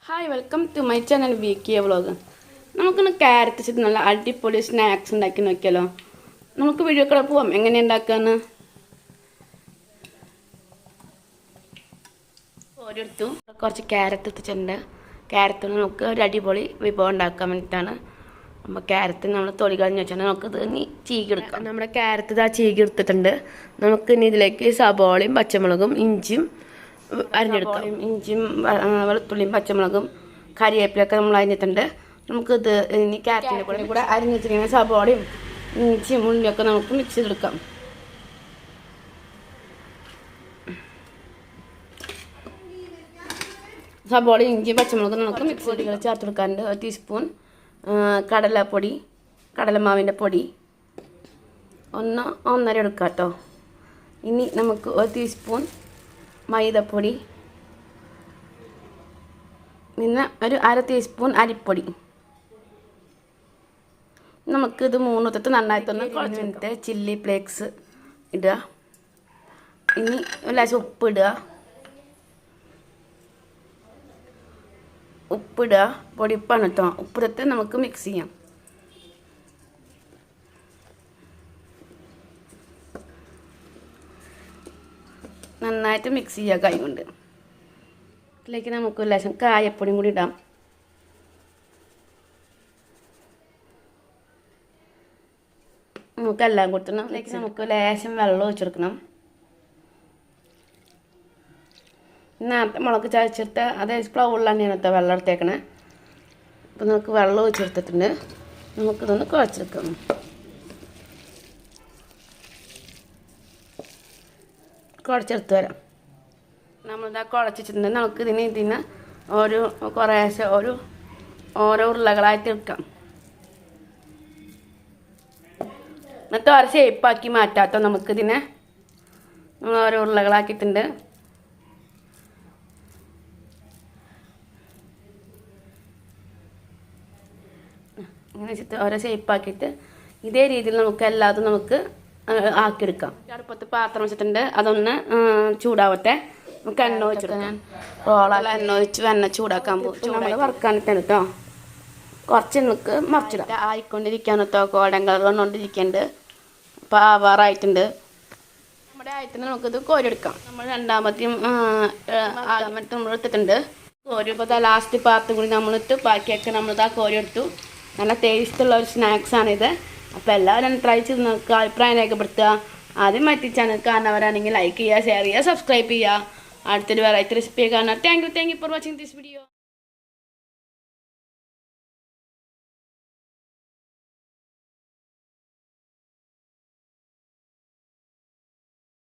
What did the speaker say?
Hi welcome to my channel വീക്കിയ vlog. നമുക്കൊന്ന് carrot വെച്ചിട്ട് നല്ല അടിപൊളി സ്നാക്സ് ഉണ്ടാക്കി നോക്കിയാലോ. നമുക്ക് വീഡിയോ കൂടെ പോവാം എങ്ങനെ ഉണ്ടാക്കാന്ന്. ഓരോരുത്തു കുറച്ച് ക്യാരറ്റ് എത്തിച്ചിട്ടുണ്ട്. ക്യാരറ്റ് നമുക്ക് ഒരു അടിപൊളി വിഭവം ഉണ്ടാക്കാൻ വേണ്ടിയിട്ടാണ്. അപ്പോൾ ക്യാരറ്റ് നമ്മൾ തൊലി കളഞ്ഞ് വെച്ചാൽ നമുക്കിത് ഇനി ചീകിയെടുക്കാം. നമ്മുടെ ക്യാരറ്റ് ഇതാ ചീകി എടുത്തിട്ടുണ്ട്. നമുക്ക് ഇനി ഇതിലേക്ക് സബോളയും പച്ചമുളകും ഇഞ്ചിയും അരിഞ്ഞെടുക്കാം. ഇഞ്ചിയും വെളുത്തുള്ളിയും പച്ചമുളകും കറിവേപ്പിലൊക്കെ നമ്മൾ അരിഞ്ഞിട്ടുണ്ട്. നമുക്കിത് ഇനി ക്യാരറ്റിൻ്റെ കൂടെ അരിഞ്ഞ് വെച്ചിരിക്കുന്ന സബോളയും ഇഞ്ചിയും ഉള്ളിയൊക്കെ നമുക്ക് മിക്സ് ചെയ്തെടുക്കാം. സബോളയും ഇഞ്ചിയും പച്ചമുളകും നമുക്ക് മിക്സ് പൊടികൾ ചേർത്തെടുക്കാറുണ്ട്. 1 ടീസ്പൂൺ കടലപ്പൊടി, കടലമാവിൻ്റെ പൊടി 1-1.5 എടുക്കാം കേട്ടോ. ഇനി നമുക്ക് 1 ടീസ്പൂൺ മൈദപ്പൊടി, പിന്നെ ഒരു 1/2 ടീസ്പൂൺ അരിപ്പൊടി. നമുക്കിത് 3 നന്നായിട്ടൊന്ന് കുറച്ച് ചില്ലി ഫ്ലേക്സ് ഇടുക. ഇനി ലേശം ഉപ്പിടുക. പൊടിപ്പാണ് കേട്ടോ. ഉപ്പിട്ട് നമുക്ക് മിക്സ് ചെയ്യാം. നന്നായിട്ട് മിക്സ് ചെയ്യുക കൈ കൊണ്ട്. ഇതിലേക്ക് നമുക്ക് ലേശം കായപ്പൊടിയും കൂടി ഇടാം. നമുക്കെല്ലാം കൊടുക്കണം. ഇതിലേക്ക് നമുക്ക് ലേശം വെള്ളം ഒഴിച്ചെടുക്കണം. നേരത്തെ മുളക് ചതച്ചിട്ട് അതായത് ഫ്ലവറിൽ തന്നെയാണ് കേട്ടോ വെള്ളം എടുത്തേക്കണേ. അപ്പോൾ നമുക്ക് വെള്ളം ഒഴിച്ചെടുത്തിട്ടുണ്ട്. നമുക്കിതൊന്ന് കുഴച്ചെടുക്കാം. കുഴച്ചെടുത്ത് വരാം. നമ്മളിതാ കുഴച്ചിട്ടുണ്ട്. നമുക്ക് ഇതിന് കുറേശ്ശെ ഓരോ ഉരുളകളായിട്ട് എടുക്കാം. എന്നിട്ട് ഓരോ ഷേപ്പാക്കി മാറ്റാട്ടോ. നമുക്കിതിനെ നമ്മൾ ഓരോ ഉരുളകളാക്കിയിട്ടുണ്ട്. ഇങ്ങനെ വെച്ചിട്ട് ഓരോ ഷേപ്പാക്കിയിട്ട് ഇതേ രീതിയിൽ നമുക്ക് എല്ലാതും നമുക്ക് ആക്കിയെടുക്കാം. അടുപ്പത്ത് പാത്രം വെച്ചിട്ടുണ്ട്. അതൊന്ന് ചൂടാവട്ടെ. നമുക്ക് എണ്ണ ഒഴിച്ചെടുക്കാം. ഞാൻ എണ്ണ ഒഴിച്ച് എണ്ണ ചൂടാക്കാൻ പോകും. നമ്മൾ വറുക്കാനിട്ടാണ് കേട്ടോ. കുറച്ച് നമുക്ക് മറിച്ചിടാം. ആയിക്കൊണ്ടിരിക്കുകയാണ് കേട്ടോ. ഗോൾഡൻ കളർ വന്നുകൊണ്ടിരിക്കുന്നുണ്ട്. അപ്പോൾ ആവാറായിട്ടുണ്ട്. നമ്മുടെ ആയത്തിന് നമുക്കിത് കോരിയെടുക്കാം. നമ്മൾ രണ്ടാമത്തെയും നമ്മൾ എടുത്തിട്ടുണ്ട്. കോരിയപ്പോൾ ലാസ്റ്റ് പാത്രം കൂടി നമ്മളിട്ട് ബാക്കിയൊക്കെ നമ്മളിതാ കോരിയെടുത്തു. നല്ല ടേസ്റ്റുള്ള ഒരു സ്നാക്സാണിത്. അപ്പോൾ എല്ലാവരും ട്രൈ ചെയ്ത് നോക്കുക. അഭിപ്രായം രേഖപ്പെടുത്തുക. ആദ്യം മറ്റു ചാനൽ കാണുന്നവരാണെങ്കിൽ ലൈക്ക് ചെയ്യുക, ഷെയർ ചെയ്യുക, സബ്സ്ക്രൈബ് ചെയ്യുക. അടുത്തൊരു വെറൈറ്റി റെസിപ്പി കാണാം. Thank you for watching this video.